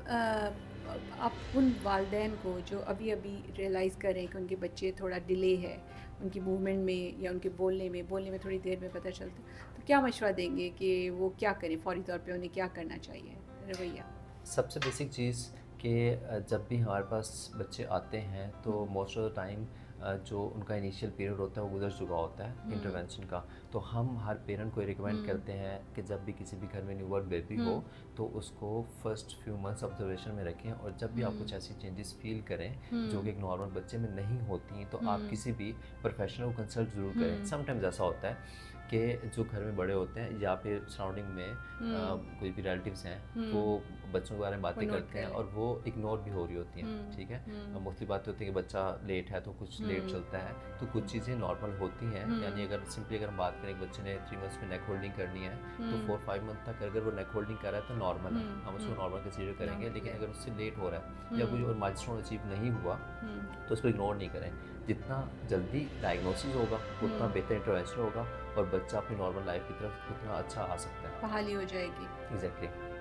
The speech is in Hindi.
आप उन वालिदैन को जो अभी-अभी रियलाइज़ कर रहे हैं कि उनके बच्चे थोड़ा डिले है, उनकी मूवमेंट में या उनके बोलने में थोड़ी देर में पता चलता है, तो क्या मशवरा देंगे कि वो क्या करें? फ़ौरी तौर पे उन्हें क्या करना चाहिए? रवैया? सबसे बेसिक चीज़ कि जब भी हमारे पास बच्चे आते हैं तो हुँ, मोस्ट ऑफ़ द टाइम जो उनका इनिशियल पीरियड होता है वो गुज़र चुका होता है हुँ, इंटरवेंशन का। तो हम हर पेरेंट को ये रिकमेंड हुँ, करते हैं कि जब भी किसी भी घर में न्यूबॉर्न बेबी हुँ, हो तो उसको फर्स्ट फ्यू मंथ्स ऑब्जर्वेशन में रखें, और जब भी आप हुँ, कुछ ऐसी चेंजेस फ़ील करें जो कि हुँ, एक नॉर्मल बच्चे में नहीं होती, तो आप हुँ, किसी भी प्रोफ़ेशनल को कंसल्ट ज़रूर करें। हुँ, समटाइम्स ऐसा होता है कि जो घर में बड़े होते हैं या फिर सराउंडिंग में हुँ, कोई भी रिलेटिव्स हैं, वो हुँ, बच्चों के बारे में वो बातें नोट करते कर हैं लें। और वो इग्नोर भी हो रही होती हैं, हुँ, ठीक है। हुँ, मोस्टली बात होती है कि बच्चा लेट है तो कुछ लेट हुँ, चलता है, तो कुछ चीज़ें नॉर्मल होती हैं। यानी हुँ, अगर सिंपली अगर हम बात करें कि बच्चे ने 3 मंथ्स में नेक होल्डिंग करनी है, तो हुँ, 4-5 मंथ तक अगर वो नेक होल्डिंग कर रहा है तो नॉर्मल है, हुँ, हम हुँ, उसको नॉर्मल कंसीडर करेंगे। नॉर्मल लेकिन है। अगर उससे लेट हो रहा है या कोई हुँ, और माइलस्टोन अचीव नहीं हुआ, हुँ, तो उसको इग्नोर नहीं करें। जितना जल्दी डायग्नोसिस होगा उतना हुँ, बेहतर इंटरवेंशन होगा और बच्चा अपनी नॉर्मल लाइफ की तरफ उतना अच्छा आ सकता है। बहाली हो जाएगी। एग्जैक्टली।